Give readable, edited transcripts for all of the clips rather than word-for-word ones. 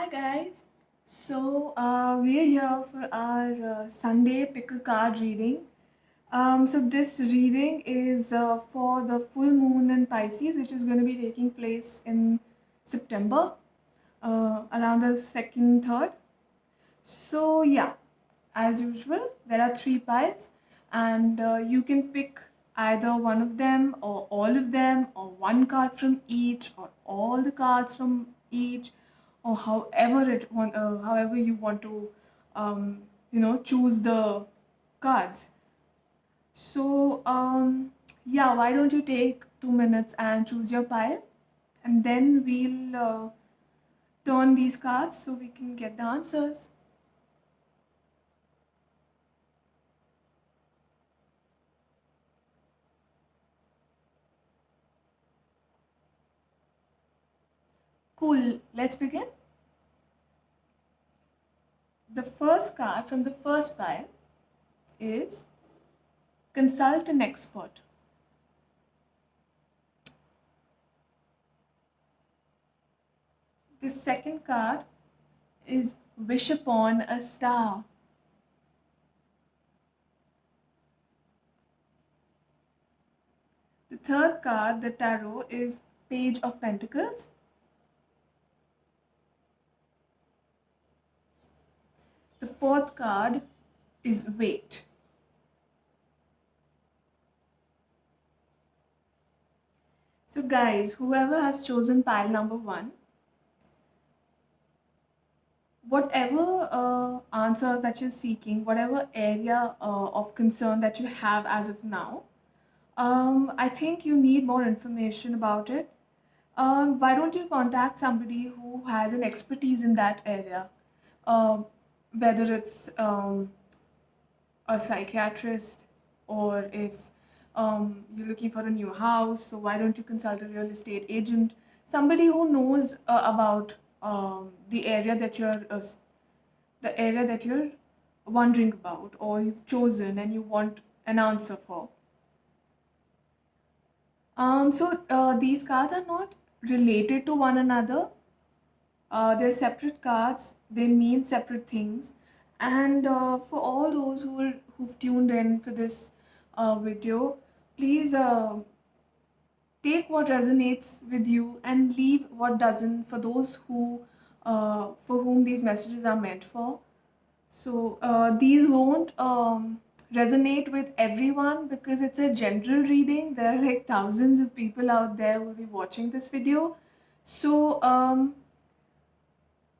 Hi guys. We're here for our Sunday pick a card reading. This reading is for the full moon in Pisces, which is going to be taking place in September, around the second, third. As usual, there are three piles, and you can pick either one of them, or all of them, or one card from each, or all the cards from each, or however you want to, choose the cards. Why don't you take 2 minutes and choose your pile, and then we'll turn these cards so we can get the answers. Cool, let's begin. The first card from the first pile is Consult an Expert. The second card is Wish Upon a Star. The third card, the tarot, is Page of Pentacles. The fourth card is Wait. So guys, whoever has chosen pile number 1, whatever answers that you're seeking, whatever area of concern that you have as of now, I think you need more information about it. Why don't you contact somebody who has an expertise in that area? Whether it's a psychiatrist, or if you're looking for a new house, so why don't you consult a real estate agent? Somebody who knows about the area that you're wondering about, or you've chosen and you want an answer for. These cards are not related to one another. They're separate cards. They mean separate things. And for all those who've tuned in for this video, please take what resonates with you and leave what doesn't for those for whom these messages are meant for. These won't resonate with everyone because it's a general reading. There are like thousands of people out there who will be watching this video.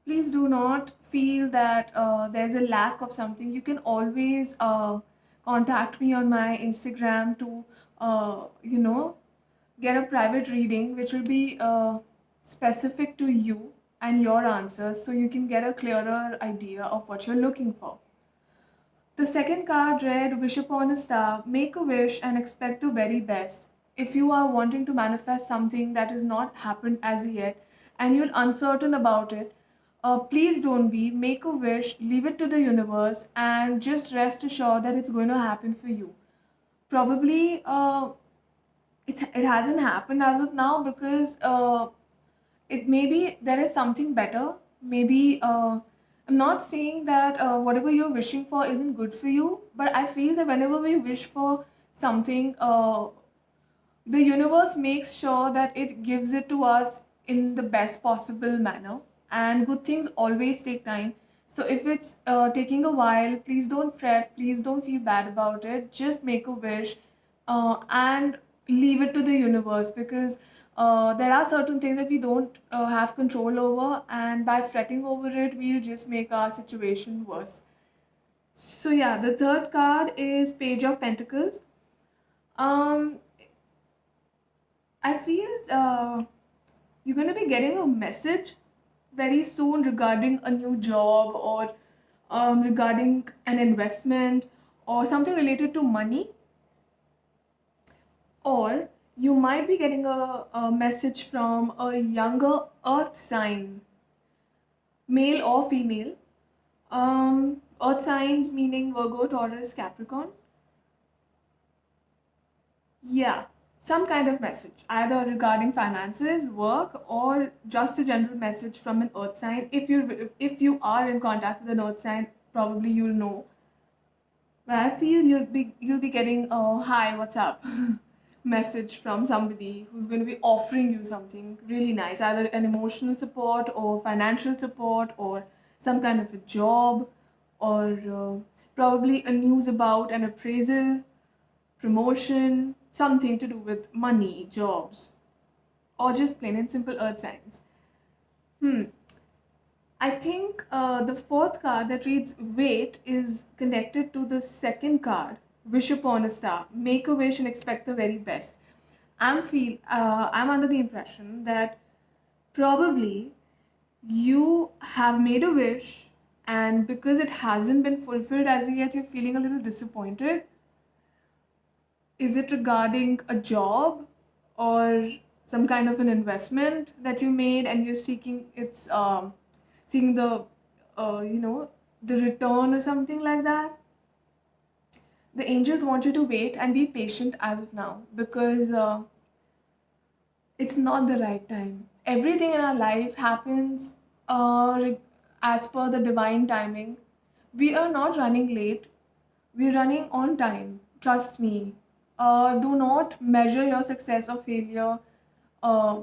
Please do not feel that there's a lack of something. You can always contact me on my Instagram to, get a private reading, which will be specific to you and your answers, so you can get a clearer idea of what you're looking for. The second card read Wish Upon a Star. Make a wish and expect the very best. If you are wanting to manifest something that has not happened as yet and you're uncertain about it, please don't be. Make a wish, leave it to the universe, and just rest assured that it's going to happen for you. Probably it hasn't happened as of now because it maybe there is something better. Maybe I'm not saying that whatever you're wishing for isn't good for you, but I feel that whenever we wish for something, the universe makes sure that it gives it to us in the best possible manner, and good things always take time. So if it's taking a while, please don't fret, please don't feel bad about it. Just make a wish and leave it to the universe, because there are certain things that we don't have control over, and by fretting over it, we'll just make our situation worse. The third card is Page of Pentacles. um I feel you're going to be getting a message very soon regarding a new job, or regarding an investment, or something related to money. Or you might be getting a message from a younger earth sign, male or female. Earth signs meaning Virgo, Taurus, Capricorn. Yeah. some kind of message, either regarding finances, work, or just a general message from an earth sign. If you are in contact with an earth sign, probably you'll know. But I feel you'll be getting a hi, what's up message from somebody who's going to be offering you something really nice, either an emotional support or financial support or some kind of a job, or probably a news about an appraisal, promotion, something to do with money, jobs, or just plain and simple earth signs. Hmm. I think the fourth card that reads wait is connected to the second card, wish upon a star, make a wish and expect the very best. I'm under the impression that probably you have made a wish, and because it hasn't been fulfilled as yet, you're feeling a little disappointed. Is it regarding a job or some kind of an investment that you made and you're seeing the the return or something like that? The angels want you to wait and be patient as of now, because it's not the right time. Everything in our life happens as per the divine timing. We are not running late, we're running on time. Trust me. Do not measure your success or failure. Uh,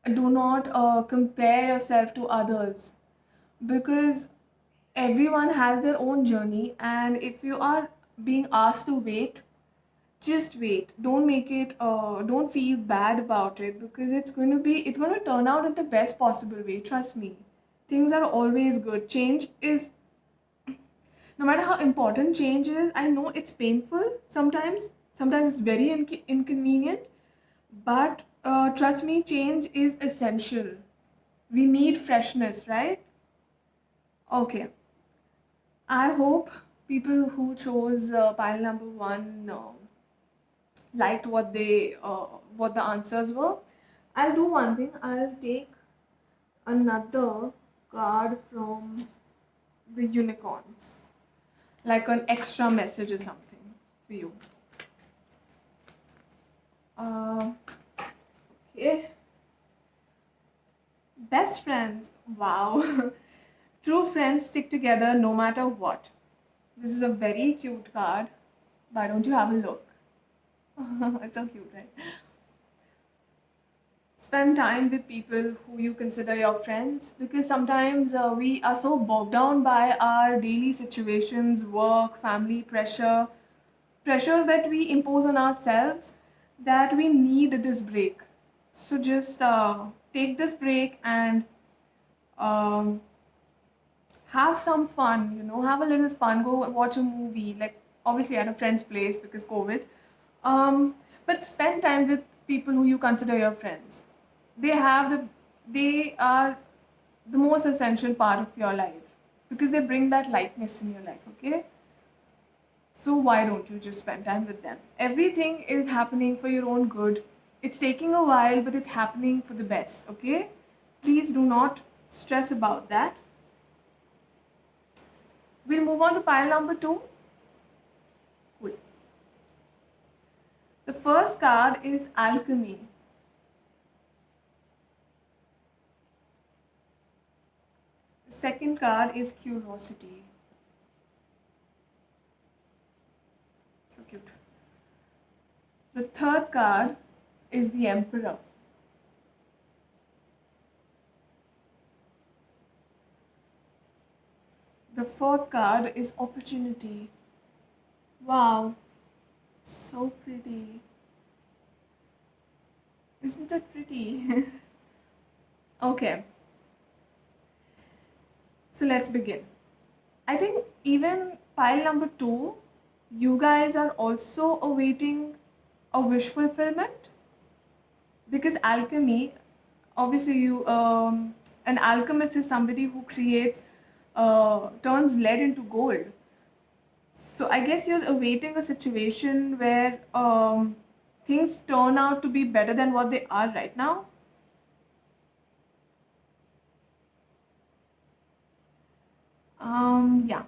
do not compare yourself to others, because everyone has their own journey. And if you are being asked to wait, just wait. Don't make it don't feel bad about it, because it's going to turn out in the best possible way. Trust me, things are always good. Change is, no matter how important change is, I know it's painful sometimes. Sometimes it's very inconvenient, but trust me, change is essential. We need freshness, right? Okay. I hope people who chose pile number one liked what the answers were. I'll do one thing. I'll take another card from the unicorns, like an extra message or something for you. Uh, okay. Best friends. Wow. True friends stick together no matter what. This is a very cute card. Why don't you have a look? It's so cute, right? Spend time with people who you consider your friends, because sometimes we are so bogged down by our daily situations, work, family pressure that we impose on ourselves, that we need this break. So just take this break and um, have some fun, have a little fun. Go watch a movie, like obviously at a friend's place because COVID. Um, but spend time with people who you consider your friends. They have the, they are the most essential part of your life, because they bring that lightness in your life, okay? So why don't you just spend time with them? Everything is happening for your own good. It's taking a while, but it's happening for the best, okay? Please do not stress about that. We'll move on to pile number two. Cool. The first card is alchemy. The second card is curiosity. So cute. The third card is the emperor. The fourth card is opportunity. Wow, so pretty. Isn't it pretty? Okay, so let's begin. I think even pile number two, you guys are also awaiting a wish fulfillment, because alchemy, obviously, an alchemist is somebody who creates, turns lead into gold. So I guess you're awaiting a situation where things turn out to be better than what they are right now. Yeah,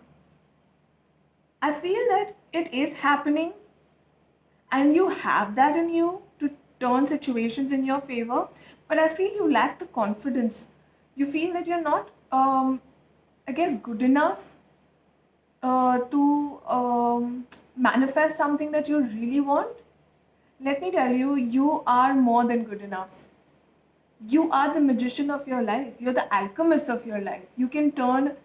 I feel that it is happening, and you have that in you to turn situations in your favor, but I feel you lack the confidence. You feel that you're not, I guess, good enough to manifest something that you really want. Let me tell you, you are more than good enough. You are the magician of your life. You're the alchemist of your life. You can turn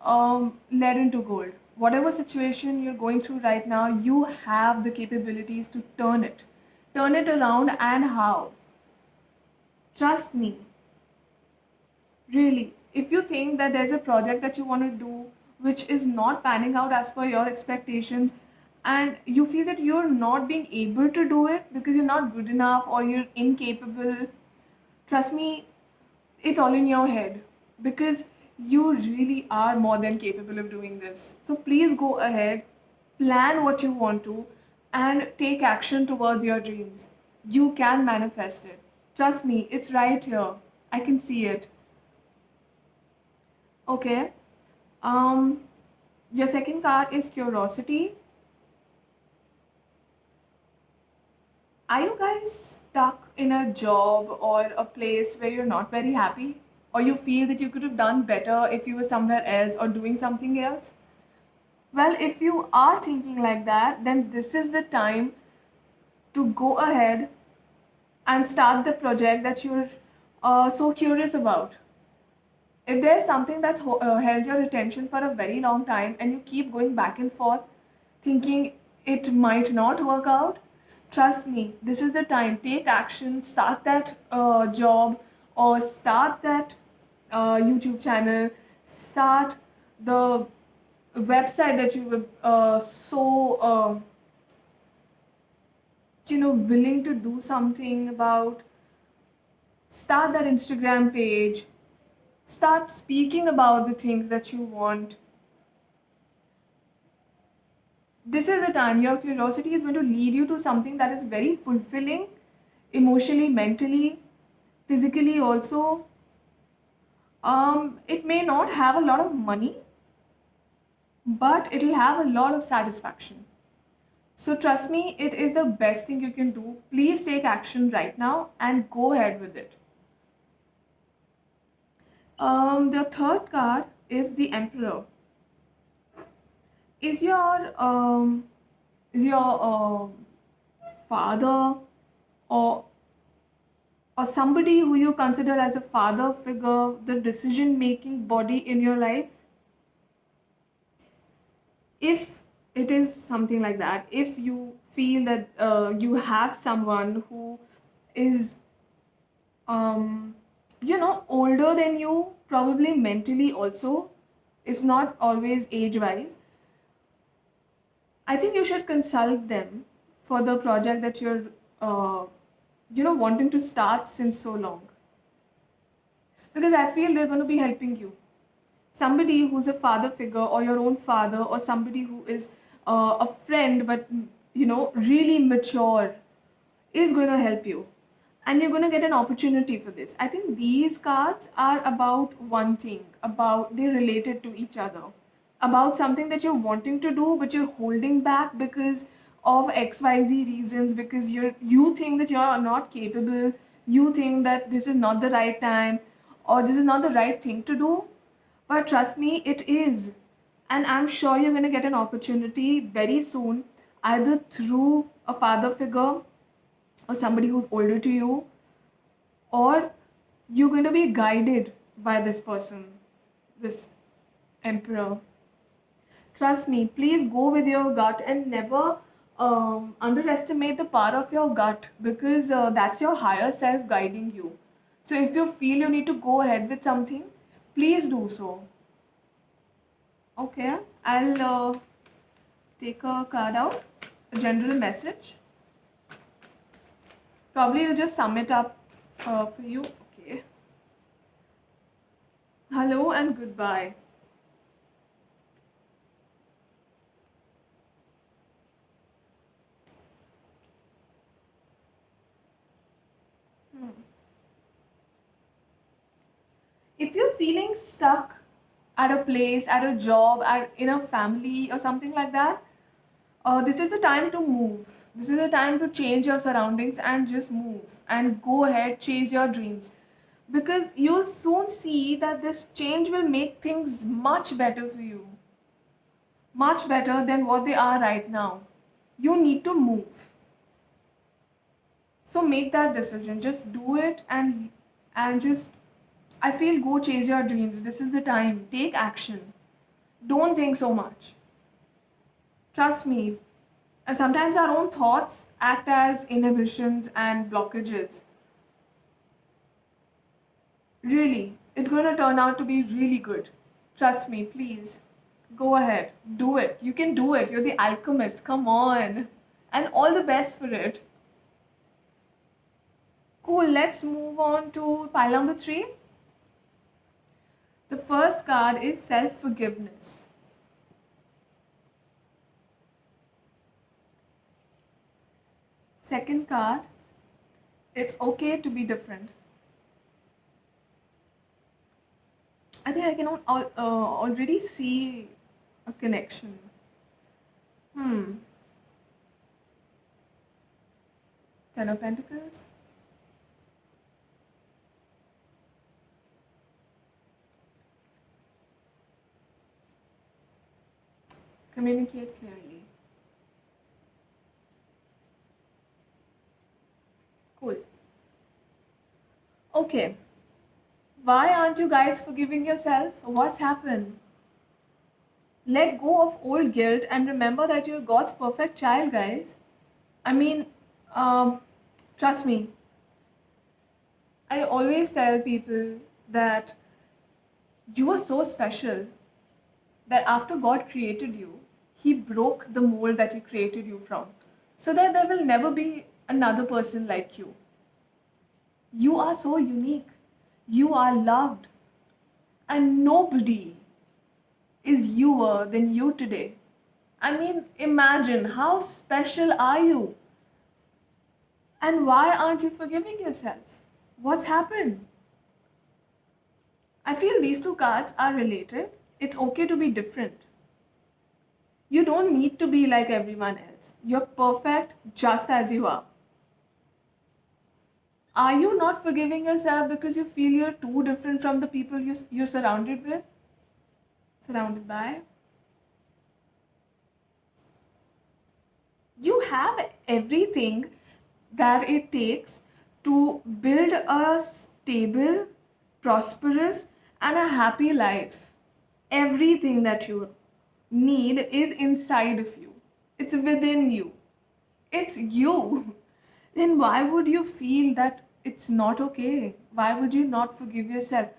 lead into gold. Whatever situation you're going through right now, you have the capabilities to turn it. Turn it around, and how? Trust me. Really, if you think that there's a project that you want to do which is not panning out as per your expectations, and you feel that you're not being able to do it because you're not good enough or you're incapable, trust me, it's all in your head, because you really are more than capable of doing this. So please go ahead, plan what you want to, and take action towards your dreams. You can manifest it. Trust me, it's right here. I can see it. Okay. Um, your second card is curiosity. Are you guys stuck in a job or a place where you're not very happy? Or you feel that you could have done better if you were somewhere else or doing something else? Well, if you are thinking like that, then this is the time to go ahead and start the project that you're so curious about. If there's something that's held your attention for a very long time and you keep going back and forth thinking it might not work out, trust me, this is the time. Take action, start that job, or start that YouTube channel, start the website that you were willing to do something about. Start that Instagram page, start speaking about the things that you want. This is the time. Your curiosity is going to lead you to something that is very fulfilling, emotionally, mentally, physically also. It may not have a lot of money, but it'll have a lot of satisfaction. So trust me, it is the best thing you can do. Please take action right now and go ahead with it. The third card is the Emperor. Is your father, or somebody who you consider as a father figure, the decision making body in your life? If it is something like that, if you feel that you have someone who is older than you, probably mentally also, is not always age wise, I think you should consult them for the project that you're wanting to start since so long, because I feel they're going to be helping you. Somebody who's a father figure, or your own father, or somebody who is a friend but really mature, is going to help you, and you're going to get an opportunity for this. I think these cards are about one thing, about they're related to each other, about something that you're wanting to do but you're holding back because of XYZ reasons, because you think that you're not capable, you think that this is not the right time, or this is not the right thing to do. But trust me, it is. And I'm sure you're going to get an opportunity very soon, either through a father figure or somebody who's older to you, or you're going to be guided by this person, this Emperor. Trust me, please go with your gut and never underestimate the power of your gut, because that's your higher self guiding you. So if you feel you need to go ahead with something, please do so. Okay, I'll take a card out, a general message. Probably it'll just sum it up for you. Okay. Hello and goodbye. If you're feeling stuck at a place, at a job, in a family, or something like that, this is the time to move. This is a time to change your surroundings and just move and go ahead, chase your dreams. Because you'll soon see that this change will make things much better for you, much better than what they are right now. You need to move. So make that decision. Just do it and just I feel go chase your dreams. This is the time. Take action. Don't think so much. Trust me. And sometimes our own thoughts act as inhibitions and blockages. Really, it's going to turn out to be really good. Trust me, please. Go ahead. Do it. You can do it. You're the alchemist. Come on. And all the best for it. Cool. Let's move on to pile number three. The first card is self forgiveness. Second card, it's okay to be different. I think I can already see a connection. Hmm. Ten of Pentacles. Communicate clearly. Cool. Okay. Why aren't you guys forgiving yourself? What's happened? Let go of old guilt and remember that you're God's perfect child, guys. I mean, um, trust me, I always tell people that you are so special that after God created you, He broke the mold that He created you from so that there will never be another person like you. You are so unique. You are loved. And nobody is youer than you today. I mean, imagine how special are you? And why aren't you forgiving yourself? What's happened? I feel these two cards are related. It's okay to be different. You don't need to be like everyone else. You're perfect just as you are. Are you not forgiving yourself because you feel you're too different from the people you're surrounded with? Surrounded by? You have everything that it takes to build a stable, prosperous, and a happy life. Everything that you need is inside of you, it's within you, it's you. Then why would you feel that it's not okay? Why would you not forgive yourself?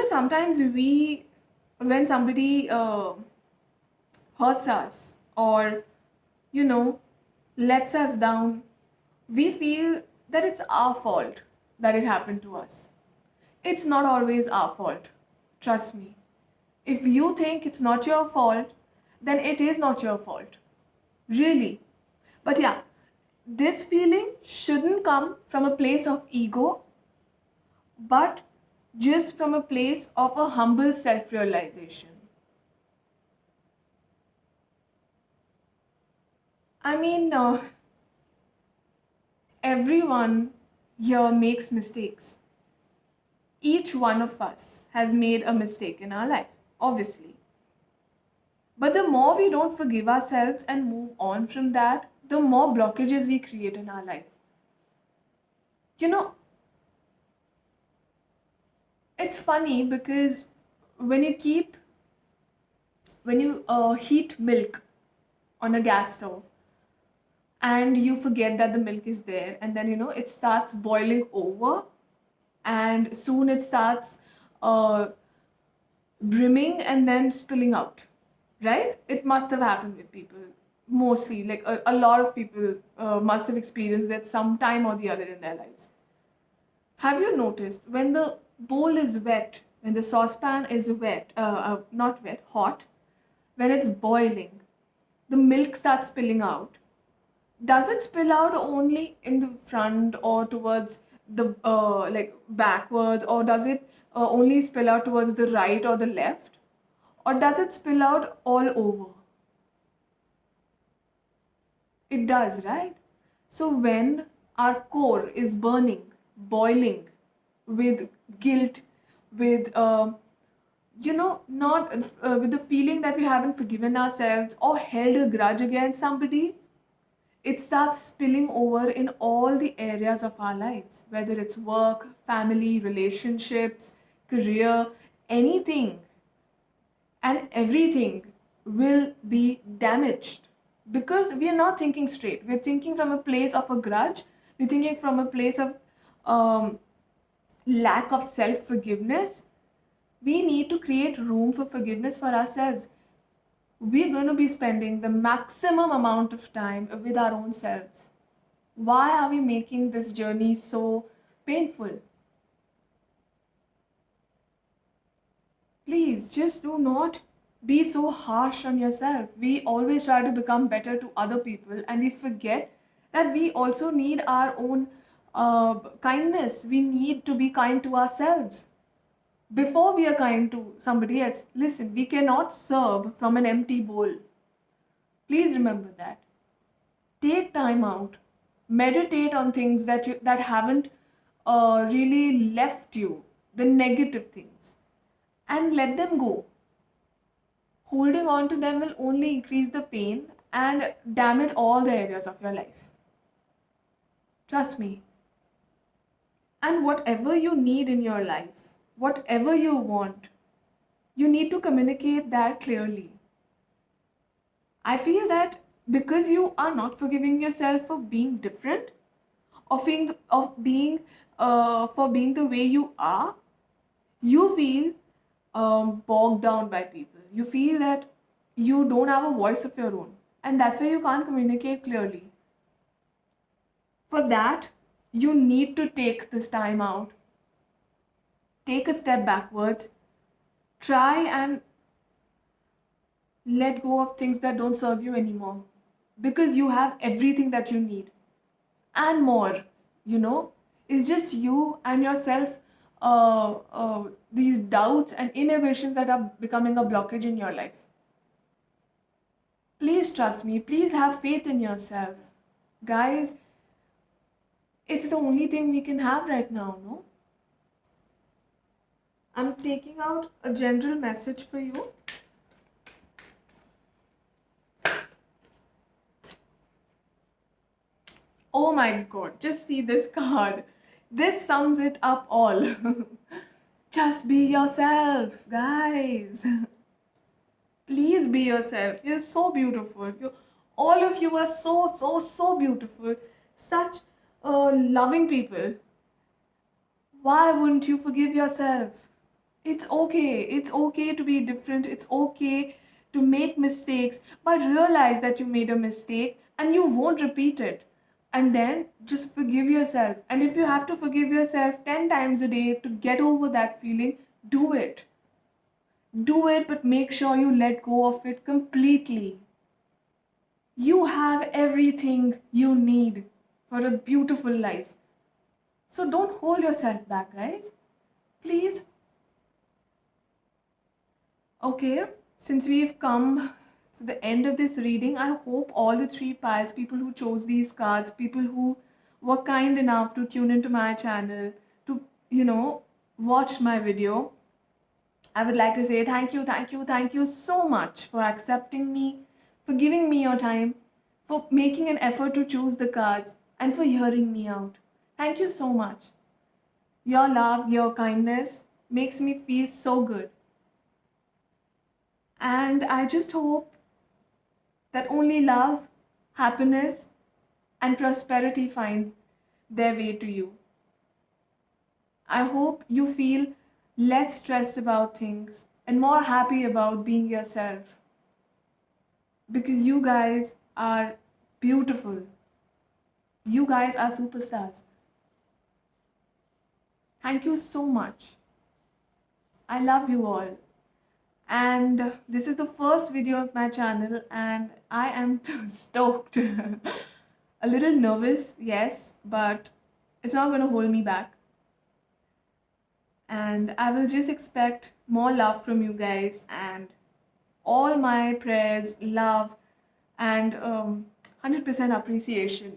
Sometimes when somebody hurts us or, you know, lets us down, we feel that it's our fault that it happened to us. It's not always our fault. Trust me. If you think it's not your fault, then it is not your fault. Really. But yeah, this feeling shouldn't come from a place of ego, but just from a place of a humble self realization. I mean, everyone here makes mistakes. Each one of us has made a mistake in our life, obviously. But the more we don't forgive ourselves and move on from that, the more blockages we create in our life. You know, it's funny because when you keep, when you heat milk on a gas stove and you forget that the milk is there, and then it starts boiling over, and soon it starts uh, brimming and then spilling out, right? It must have happened with people mostly, like a lot of people must have experienced that sometime or the other in their lives. Have you noticed when the bowl is wet, when the saucepan is wet, not wet, hot, when it's boiling, the milk starts spilling out? Does it spill out only in the front or towards the like backwards, or does it only spill out towards the right or the left, or does it spill out all over? It does, right? So when our core is burning, boiling with guilt, with not with the feeling that we haven't forgiven ourselves or held a grudge against somebody, it starts spilling over in all the areas of our lives, whether it's work, family, relationships, career, anything and everything will be damaged because we are not thinking straight. We're thinking from a place of a grudge, we're thinking from a place of um, lack of self forgiveness. We need to create room for forgiveness for ourselves. We're going to be spending the maximum amount of time with our own selves. Why are we making this journey so painful? Please just do not be so harsh on yourself. We always try to become better to other people and we forget that we also need our own kindness. We need to be kind to ourselves before we are kind to somebody else. Listen, we cannot serve from an empty bowl. Please remember that. Take time out, meditate on things that haven't really left you, the negative things, and let them go. Holding on to them will only increase the pain and damage all the areas of your life. Trust me. And whatever you need in your life, whatever you want, you need to communicate that clearly. I feel that because you are not forgiving yourself for being different, for being the way you are, you feel bogged down by people. You feel that you don't have a voice of your own, and that's why you can't communicate clearly. For that, you need to take this time out, take a step backwards, try and let go of things that don't serve you anymore because you have everything that you need and more. you know it's just you and yourself, these doubts and inhibitions that are becoming a blockage in your life. Please trust me, please have faith in yourself, guys. It's the only thing we can have right now, no? I'm taking out a general message for you. Oh my god, just see this card. This sums it up all. Just be yourself, guys. Please be yourself. You're so beautiful. All of you are so, so, so beautiful. Such loving people. Why wouldn't you forgive yourself? It's okay. It's okay to be different. It's okay to make mistakes, but realize that you made a mistake and you won't repeat it. And then just forgive yourself. And if you have to forgive yourself 10 times a day to get over that feeling, do it. Do it, but make sure you let go of it completely. You have everything you need for a beautiful life. So don't hold yourself back, guys. Please. Okay, since we've come to the end of this reading, I hope all the three piles, people who chose these cards, people who were kind enough to tune into my channel, to, watch my video, I would like to say thank you, thank you, thank you so much for accepting me, for giving me your time, for making an effort to choose the cards, and for hearing me out. Thank you so much. Your love, your kindness makes me feel so good. And I just hope that only love, happiness, and prosperity find their way to you. I hope you feel less stressed about things and more happy about being yourself because you guys are beautiful. You guys are superstars. Thank you so much. I love you all. And this is the first video of my channel, and I am stoked. A little nervous, yes, but it's not going to hold me back. And I will just expect more love from you guys, and all my prayers, love, and 100% appreciation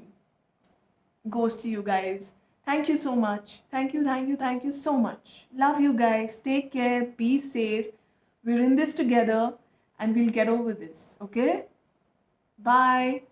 goes to you guys. Thank you so much. Thank you, thank you, thank you so much. Love you guys. Take care. Be safe. We're in this together and we'll get over this. Okay? Bye.